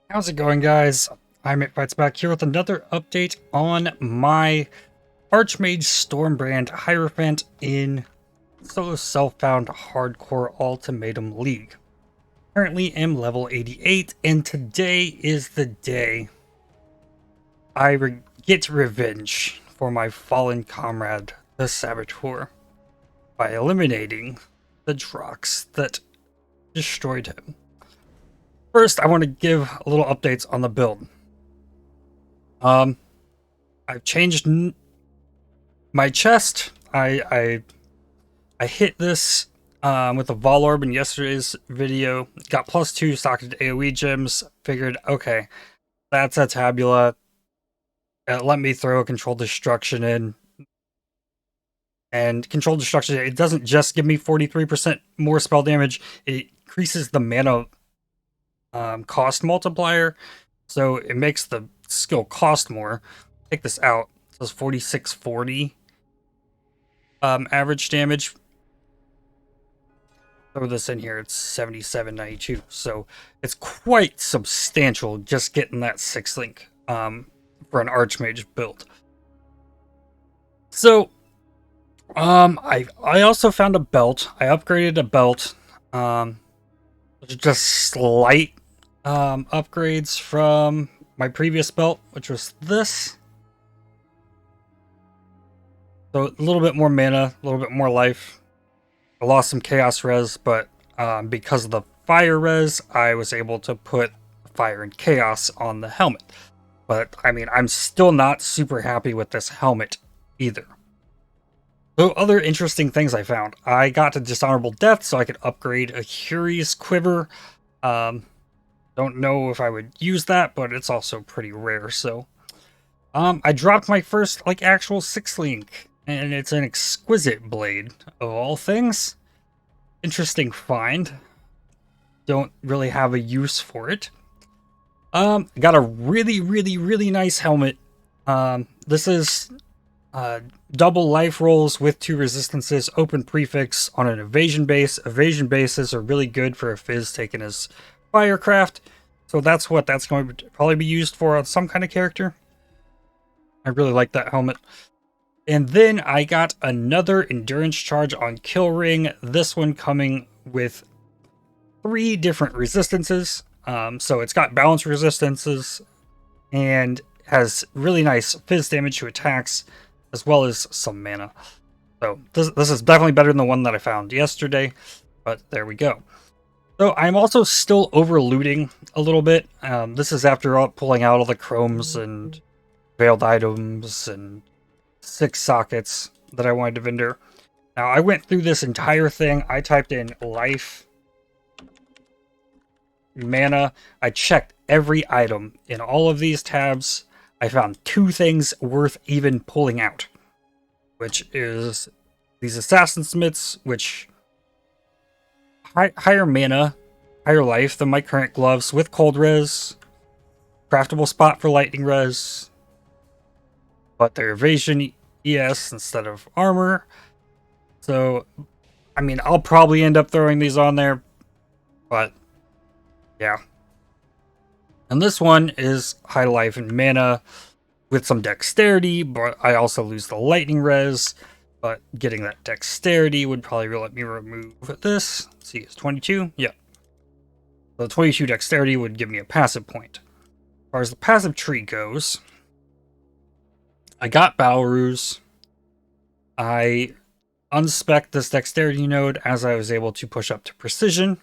How's it going, guys? I'm ItFightsBack here with another update on my Archmage Stormbrand Hierophant in Solo Self-Found Hardcore Ultimatum League. Currently am level 88, and today is the day I get revenge for my fallen comrade, the Saboteur, by eliminating the Drox that destroyed him. First, I want to give a little updates on the build. I've changed my chest. I hit this with a Vol Orb in yesterday's video. Got +2 socketed AoE gems. Figured, okay, that's a Tabula. Let me throw a Controlled Destruction in. And Controlled Destruction, it doesn't just give me 43% more spell damage. It increases the mana cost multiplier, so it makes the skill cost more. Take this out. It says 4640 average damage. Throw this in here. It's 7792. So it's quite substantial just getting that 6 link for an Archmage build. So I also found a belt. I upgraded a belt. Just slight upgrades from my previous belt, which was this. So a little bit more mana, a little bit more life. I lost some chaos res, but because of the fire res, I was able to put fire and chaos on the helmet. But I mean, I'm still not super happy with this helmet either. So other interesting things I found. I got to Dishonorable Death, so I could upgrade a Curious Quiver. Don't know if I would use that, but it's also pretty rare, so. I dropped my first, actual 6 link, and it's an Exquisite Blade, of all things. Interesting find. Don't really have a use for it. Got a really nice helmet. This is double life rolls with 2 resistances, open prefix on an evasion base. Evasion bases are really good for a Fizz taken as Firecraft, so that's what that's going to probably be used for on some kind of character. I really like that helmet. And then I got another endurance charge on Kill Ring, this one coming with 3 different resistances. So it's got balance resistances and has really nice Fizz damage to attacks, as well as some mana. So this is definitely better than the one that I found yesterday, but there we go. So I'm also still overlooting a little bit. This is after pulling out all the chromes and veiled items and 6 sockets that I wanted to vendor. Now I went through this entire thing. I typed in life, mana. I checked every item in all of these tabs. I found 2 things worth even pulling out, which is these Assassin Smiths, which higher mana, higher life than my current gloves with cold res, craftable spot for lightning res, but they're evasion ES instead of armor. So, I mean, I'll probably end up throwing these on there, but yeah. And this one is high life and mana with some dexterity, but I also lose the lightning res. But getting that dexterity would probably let me remove this. Let's see, it's 22? Yeah. So 22 dexterity would give me a passive point. As far as the passive tree goes, I got Battle Ruse. I unspec'd this dexterity node as I was able to push up to precision.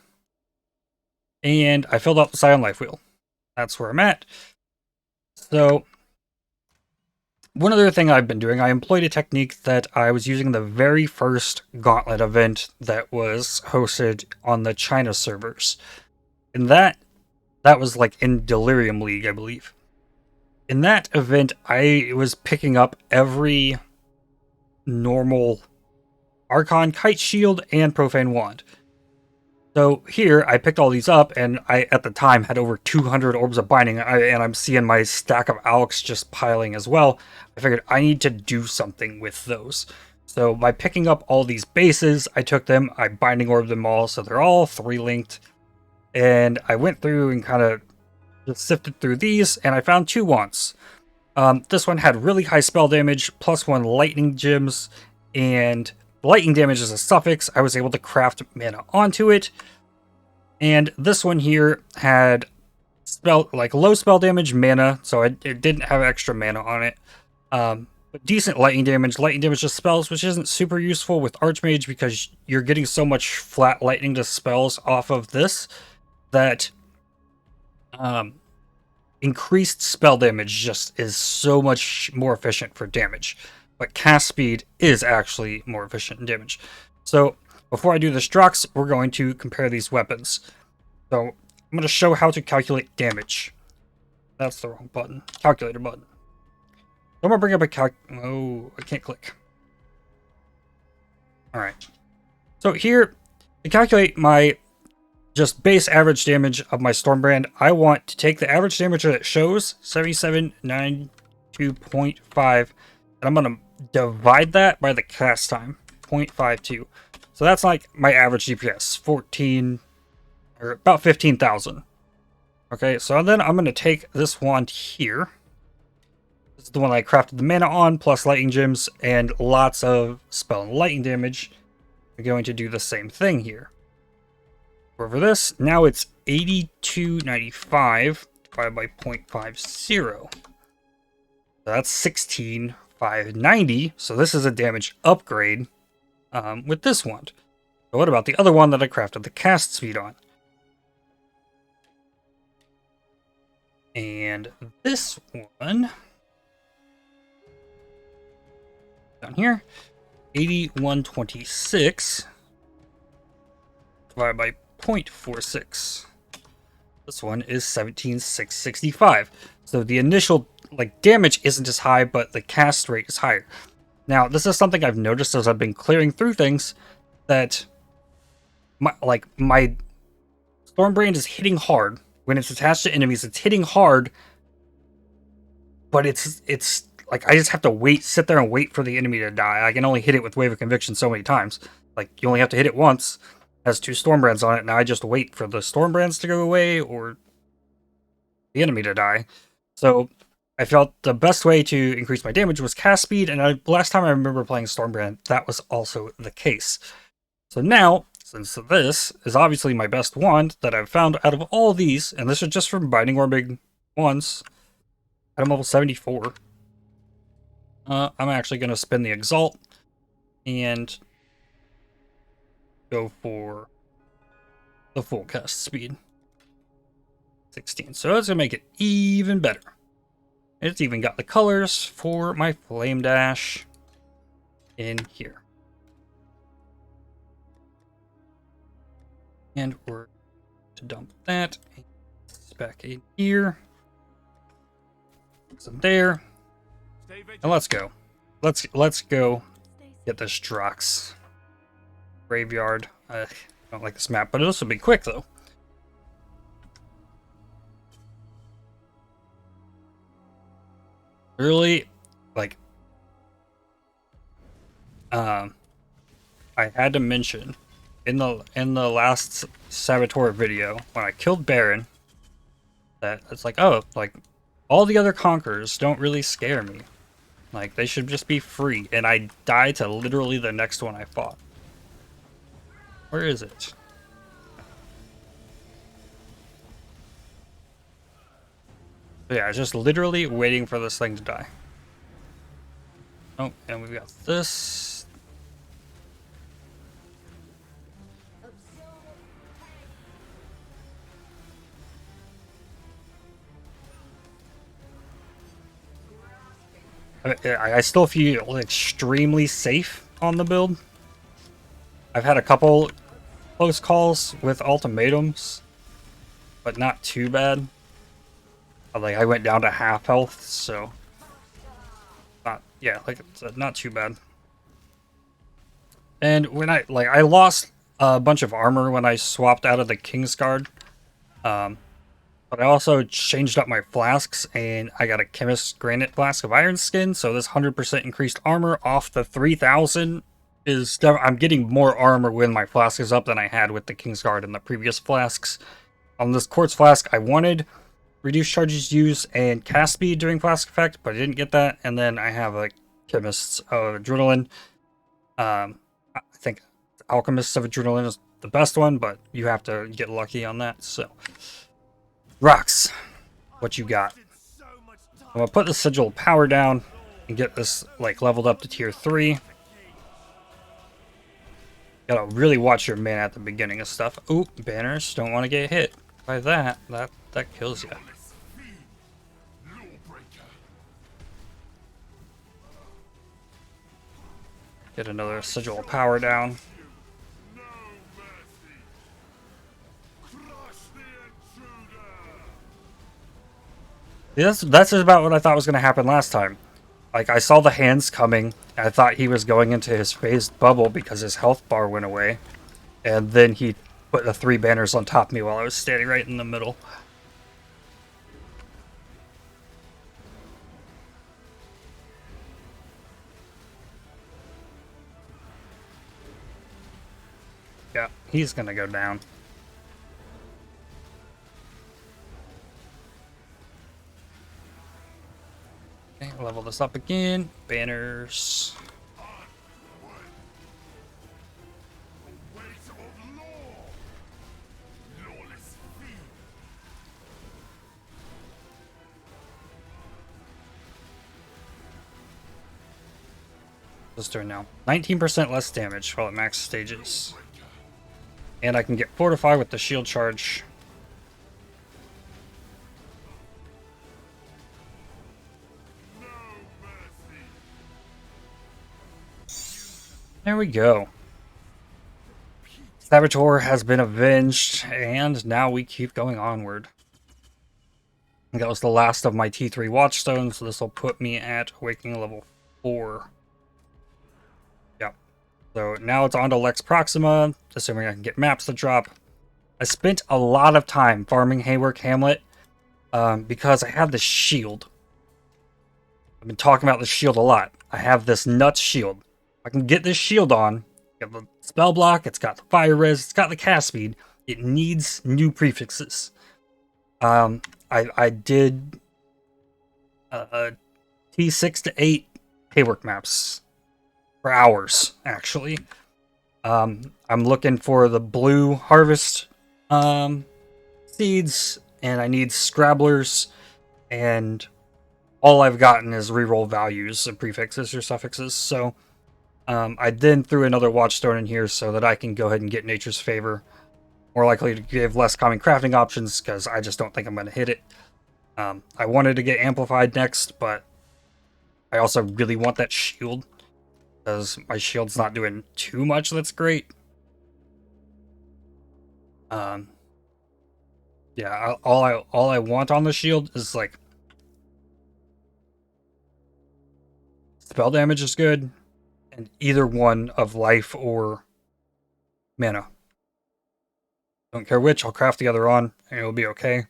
And I filled out the Scion Life Wheel. That's where I'm at. So one other thing I've been doing, I employed a technique that I was using the very first Gauntlet event that was hosted on the China servers. And that was in Delirium League, I believe. In that event, I was picking up every normal Archon, Kite Shield, and Profane Wand. So here, I picked all these up, and I, at the time, had over 200 Orbs of Binding, and I'm seeing my stack of Alex just piling as well. I figured I need to do something with those. So by picking up all these bases, I took them, I Binding Orbed them all, so they're all 3 linked. And I went through and kind of just sifted through these, and I found 2 wands. This one had really high spell damage, +1 lightning gems, and lightning damage is a suffix. I was able to craft mana onto it. And this one here had low spell damage mana, so it didn't have extra mana on it. But decent lightning damage. Lightning damage to spells, which isn't super useful with Archmage because you're getting so much flat lightning to spells off of this that increased spell damage just is so much more efficient for damage. But cast speed is actually more efficient in damage. So before I do this Drox, we're going to compare these weapons. So I'm going to show how to calculate damage. That's the wrong button. Calculator button. I'm going to bring up a Oh, I can't click. Alright. So here, to calculate my just base average damage of my Stormbrand, I want to take the average damage that it shows, 7792.5, and I'm going to divide that by the cast time, 0.52. So that's like my average DPS, 14, or about 15,000. Okay, so then I'm going to take this wand here. This is the one I crafted the mana on, plus lightning gems, and lots of spell and lightning damage. I'm going to do the same thing here. Over this, now it's 8295 divided by 0.50. So that's 16,590. So this is a damage upgrade with this wand. But what about the other one that I crafted the cast speed on? And this one down here, 8126 divided by 0.46. This one is 17,665. So the initial damage isn't as high, but the cast rate is higher. Now, this is something I've noticed as I've been clearing through things, that my Stormbrand is hitting hard. When it's attached to enemies, it's hitting hard, but it's like I just have to sit there and wait for the enemy to die. I can only hit it with Wave of Conviction so many times. Like, you only have to hit it once. It has 2 Stormbrands on it. Now I just wait for the Stormbrands to go away or the enemy to die. So I felt the best way to increase my damage was cast speed, and last time I remember playing Stormbrand, that was also the case. So now, since this is obviously my best wand that I've found out of all of these, and this is just from Binding Orbing ones, at level 74, I'm actually going to spin the Exalt and go for the full cast speed. 16. So that's going to make it even better. It's even got the colors for my Flame Dash in here. And we're to dump that back in here. So there. And let's go. Let's go get this Drox graveyard. I don't like this map, but this will be quick though. Really, I had to mention in the last Saboteur video when I killed Baron that it's all the other conquerors don't really scare me. They should just be free, and I died to literally the next one I fought. Where is it? But yeah, just literally waiting for this thing to die. Oh, and we've got this. I still feel extremely safe on the build. I've had a couple close calls with ultimatums, but not too bad. I went down to half health, so not too bad. And when I lost a bunch of armor when I swapped out of the Kingsguard, but I also changed up my flasks, and I got a Chemist's Granite Flask of Iron Skin, so this 100% increased armor off the 3,000 is... I'm getting more armor when my flask is up than I had with the Kingsguard and the previous flasks. On this Quartz Flask, I wanted reduce charges used and cast speed during flask effect, but I didn't get that. And then I have a Chemist's of Adrenaline. I think Alchemist of Adrenaline is the best one, but you have to get lucky on that. So, Drox, what you got? I'm gonna put the Sigil of Power down and get this like leveled up to tier 3. Gotta really watch your mana at the beginning of stuff. Ooh, banners, don't want to get hit by that. That kills you. Get another Sigil of Power down. Yeah, that's about what I thought was going to happen last time. Like, I saw the hands coming. I thought he was going into his phased bubble because his health bar went away. And then he put the 3 banners on top of me while I was standing right in the middle. Yeah, he's going to go down. Okay, level this up again. Banners. This turn now. 19% less damage while at max stages. And I can get Fortify with the shield charge. There we go. Saboteur has been avenged, and now we keep going onward. That was the last of my T3 Watchstones, so this will put me at Awakening level 4. Yep. So now it's on to Lex Proxima, assuming I can get maps to drop. I spent a lot of time farming Haywork Hamlet because I have the shield. I've been talking about the shield a lot. I have this nuts shield. I can get this shield on, get the spell block, it's got the fire res, it's got the cast speed. It needs new prefixes. I did T6 to 8 Haywork maps for hours, actually. I'm looking for the blue harvest seeds, and I need scrabblers, and all I've gotten is reroll values of prefixes or suffixes, so I then threw another Watchstone in here so that I can go ahead and get Nature's Favor. More likely to give less common crafting options, because I just don't think I'm going to hit it. I wanted to get Amplified next, but I also really want that shield, because my shield's not doing too much that's great. Yeah, all I want on the shield is, like, spell damage is good, and either one of life or mana. Don't care which, I'll craft the other on, and it'll be okay.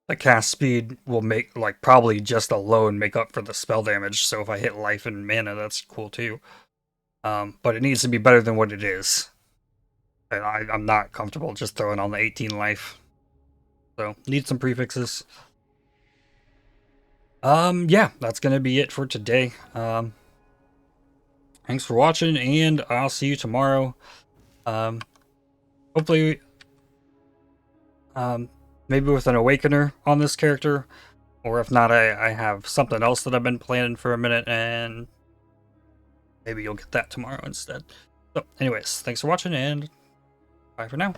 The cast speed will make, like, probably just alone make up for the spell damage, so if I hit life and mana, that's cool too. But it needs to be better than what it is. And I'm not comfortable just throwing on the 18 life. So, need some prefixes. Yeah, that's gonna be it for today. Thanks for watching, and I'll see you tomorrow. Hopefully, maybe with an Awakener on this character, or if not, I have something else that I've been planning for a minute, and maybe you'll get that tomorrow instead. So, anyways, thanks for watching, and bye for now.